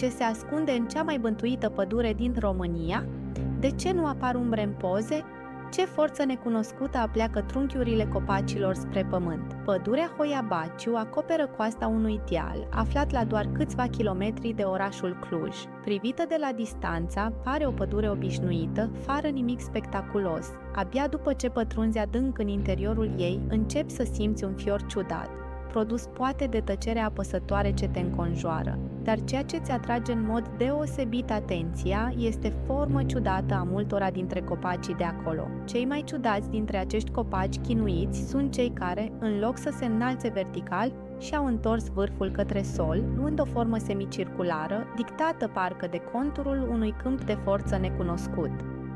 ce se ascunde în cea mai bântuită pădure din România? De ce nu apar umbre în poze? Ce forță necunoscută apleacă trunchiurile copacilor spre pământ? Pădurea Hoia Baciu acoperă coasta unui deal, aflat la doar câțiva kilometri de orașul Cluj. Privită de la distanță, pare o pădure obișnuită, fără nimic spectaculos. Abia după ce pătrunzi adânc în interiorul ei, începi să simți un fior ciudat, produs poate de tăcerea apăsătoare ce te înconjoară. Dar ceea ce ți atrage în mod deosebit atenția este forma ciudată a multora dintre copacii de acolo. Cei mai ciudați dintre acești copaci chinuiți sunt cei care, în loc să se înalțe vertical, și-au întors vârful către sol, luând o formă semicirculară, dictată parcă de conturul unui câmp de forță necunoscut.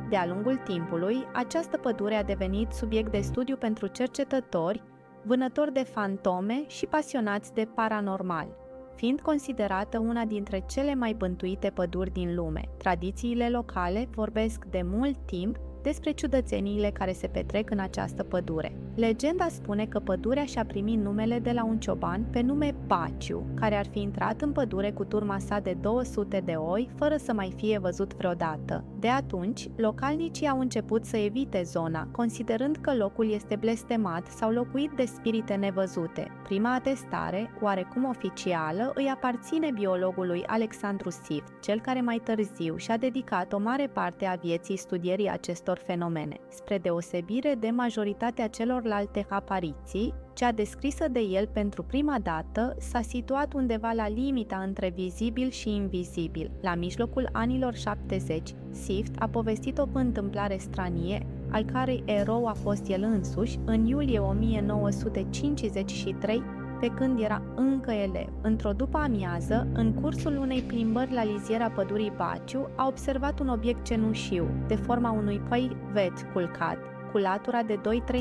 De-a lungul timpului, această pădure a devenit subiect de studiu pentru cercetători, vânători de fantome și pasionați de paranormal, fiind considerată una dintre cele mai bântuite păduri din lume. Tradițiile locale vorbesc de mult timp despre ciudățeniile care se petrec în această pădure. Legenda spune că pădurea și-a primit numele de la un cioban pe nume Baciu, care ar fi intrat în pădure cu turma sa de 200 de oi, fără să mai fie văzut vreodată. De atunci, localnicii au început să evite zona, considerând că locul este blestemat sau locuit de spirite nevăzute. Prima atestare, oarecum oficială, îi aparține biologului Alexandru Sift, cel care mai târziu și-a dedicat o mare parte a vieții studierii acestor fenomene. Spre deosebire de majoritatea celorlalte apariții, cea descrisă de el pentru prima dată s-a situat undeva la limita între vizibil și invizibil. La mijlocul anilor 70, Sift a povestit o întâmplare stranie, al cărei erou a fost el însuși, în iulie 1953, pe când era încă elev. Într-o după-amiază, în cursul unei plimbări la liziera pădurii Baciu, a observat un obiect cenușiu, de forma unui păi vet culcat, cu latura de 2-3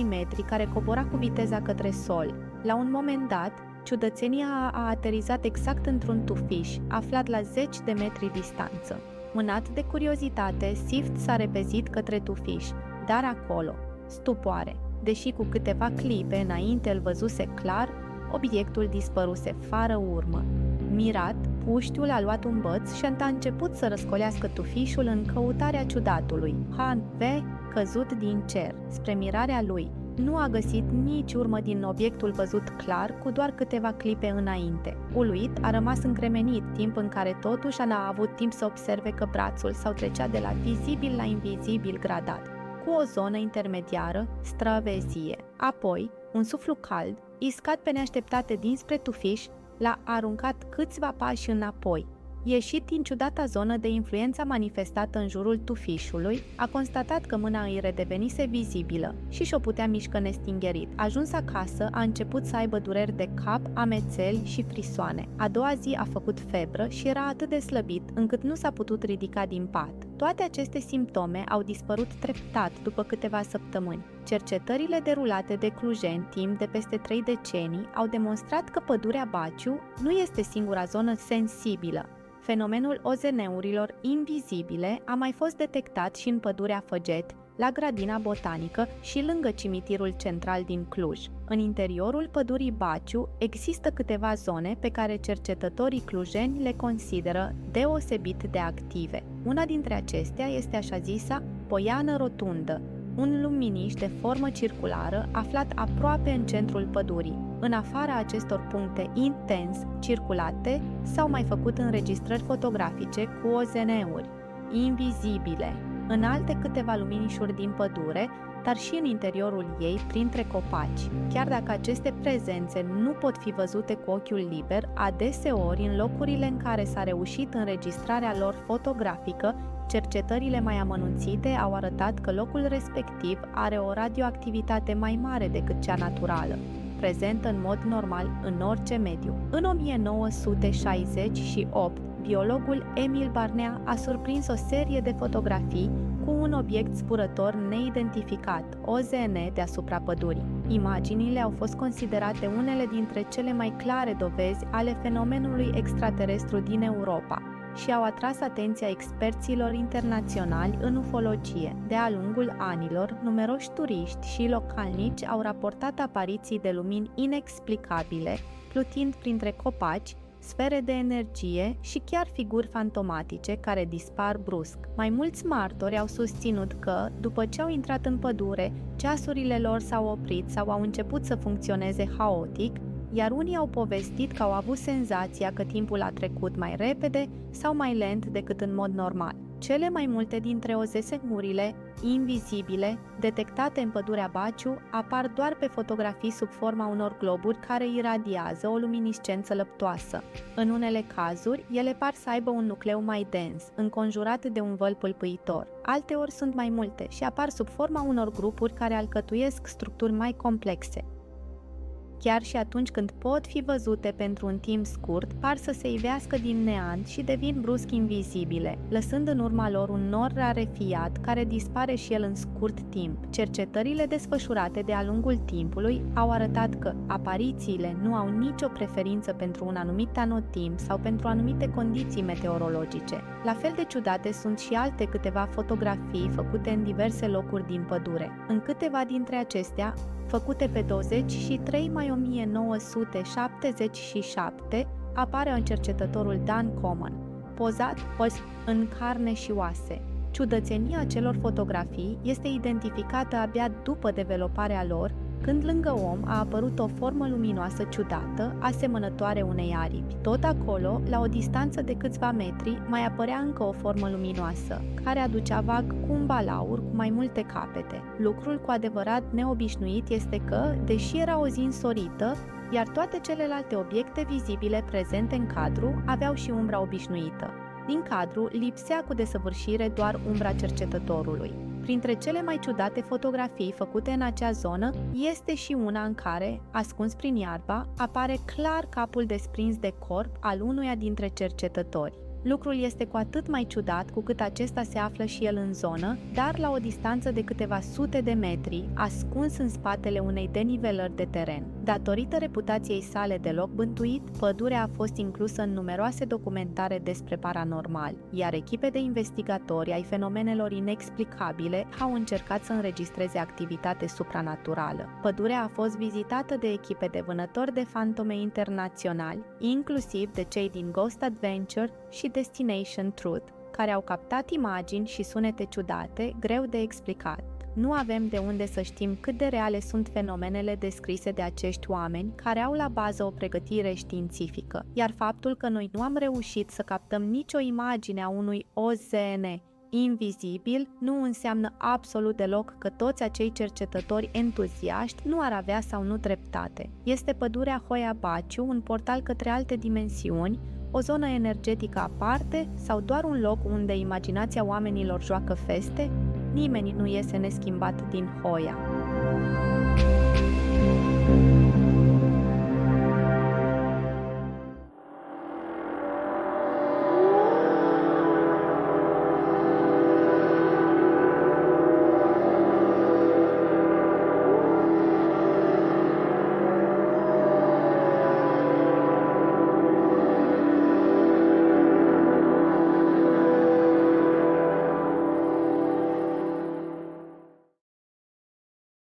metri, care cobora cu viteza către sol. La un moment dat, ciudățenia a aterizat exact într-un tufiș, aflat la 10 de metri distanță. Mânat de curiozitate, Sift s-a repezit către tufiș, dar acolo, stupoare, deși cu câteva clipe înainte îl văzuse clar, obiectul dispăruse fără urmă. Mirat, puștiul a luat un băț și a început să răscolească tufișul în căutarea ciudatului. Căzut din cer. Spre mirarea lui, nu a găsit nici urmă din obiectul văzut clar cu doar câteva clipe înainte. Uluit, a rămas încremenit, timp în care totuși n-a avut timp să observe că brațul sau trecea de la vizibil la invizibil gradat, cu o zonă intermediară, străvezie. Apoi, un suflu cald, iscat pe neașteptate dinspre tufiș, l-a aruncat câțiva pași înapoi. Ieșit din ciudata zonă de influență manifestată în jurul tufișului, a constatat că mâna îi redevenise vizibilă și și-o putea mișcă nestingerit. Ajuns acasă, a început să aibă dureri de cap, amețeli și frisoane. A doua zi a făcut febră și era atât de slăbit încât nu s-a putut ridica din pat. Toate aceste simptome au dispărut treptat după câteva săptămâni. Cercetările derulate de clujeni timp de peste 3 decenii au demonstrat că pădurea Baciu nu este singura zonă sensibilă. Fenomenul OZN-urilor invizibile a mai fost detectat și în pădurea Făget, la grădina botanică și lângă cimitirul central din Cluj. În interiorul pădurii Baciu există câteva zone pe care cercetătorii clujeni le consideră deosebit de active. Una dintre acestea este așa zisa Poiană Rotundă, un luminiș de formă circulară aflat aproape în centrul pădurii. În afara acestor puncte intens circulate, s-au mai făcut înregistrări fotografice cu OZN-uri invizibile în alte câteva luminișuri din pădure, dar și în interiorul ei, printre copaci. Chiar dacă aceste prezențe nu pot fi văzute cu ochiul liber, adeseori, în locurile în care s-a reușit înregistrarea lor fotografică, cercetările mai amănunțite au arătat că locul respectiv are o radioactivitate mai mare decât cea naturală, prezentă în mod normal în orice mediu. În 1968, biologul Emil Barnea a surprins o serie de fotografii cu un obiect zburător neidentificat, OZN, deasupra pădurii. Imaginile au fost considerate unele dintre cele mai clare dovezi ale fenomenului extraterestru din Europa și au atras atenția experților internaționali în ufologie. De-a lungul anilor, numeroși turiști și localnici au raportat apariții de lumini inexplicabile, plutind printre copaci sfere de energie și chiar figuri fantomatice care dispar brusc. Mai mulți martori au susținut că, după ce au intrat în pădure, ceasurile lor s-au oprit sau au început să funcționeze haotic, iar unii au povestit că au avut senzația că timpul a trecut mai repede sau mai lent decât în mod normal. Cele mai multe dintre OZS-urile invizibile detectate în pădurea Baciu apar doar pe fotografii sub forma unor globuri care iradiază o luminiscență lăptoasă. În unele cazuri, ele par să aibă un nucleu mai dens, înconjurat de un văl pâlpâitor. Alteori sunt mai multe și apar sub forma unor grupuri care alcătuiesc structuri mai complexe. Chiar și atunci când pot fi văzute pentru un timp scurt, par să se ivească din neant și devin brusc invizibile, lăsând în urma lor un nor rarefiat care dispare și el în scurt timp. Cercetările desfășurate de-a lungul timpului au arătat că aparițiile nu au nicio preferință pentru un anumit anotimp sau pentru anumite condiții meteorologice. La fel de ciudate sunt și alte câteva fotografii făcute în diverse locuri din pădure. În câteva dintre acestea, făcute pe 23 mai 1977, apare cercetătorul Dan Coman, pozat în carne și oase. Ciudățenia acelor fotografii este identificată abia după developarea lor, când lângă om a apărut o formă luminoasă ciudată, asemănătoare unei aripi. Tot acolo, la o distanță de câțiva metri, mai apărea încă o formă luminoasă, care aducea vag cu un balaur cu mai multe capete. Lucrul cu adevărat neobișnuit este că, deși era o zi însorită, iar toate celelalte obiecte vizibile prezente în cadru aveau și umbra obișnuită. Din cadru lipsea cu desăvârșire doar umbra cercetătorului. Printre cele mai ciudate fotografii făcute în acea zonă este și una în care, ascuns prin iarba, apare clar capul desprins de corp al unuia dintre cercetători. Lucrul este cu atât mai ciudat cu cât acesta se află și el în zonă, dar la o distanță de câteva sute de metri, ascuns în spatele unei denivelări de teren. Datorită reputației sale de loc bântuit, pădurea a fost inclusă în numeroase documentare despre paranormal, iar echipe de investigatori ai fenomenelor inexplicabile au încercat să înregistreze activitate supranaturală. Pădurea a fost vizitată de echipe de vânători de fantome internaționali, inclusiv de cei din Ghost Adventure și Destination Truth, care au captat imagini și sunete ciudate, greu de explicat. Nu avem de unde să știm cât de reale sunt fenomenele descrise de acești oameni care au la bază o pregătire științifică, iar faptul că noi nu am reușit să captăm nicio imagine a unui OZN invizibil nu înseamnă absolut deloc că toți acei cercetători entuziaști nu ar avea sau nu dreptate. Este pădurea Hoia Baciu, un portal către alte dimensiuni, o zonă energetică aparte sau doar un loc unde imaginația oamenilor joacă feste? Nimeni nu iese neschimbat din Hoia.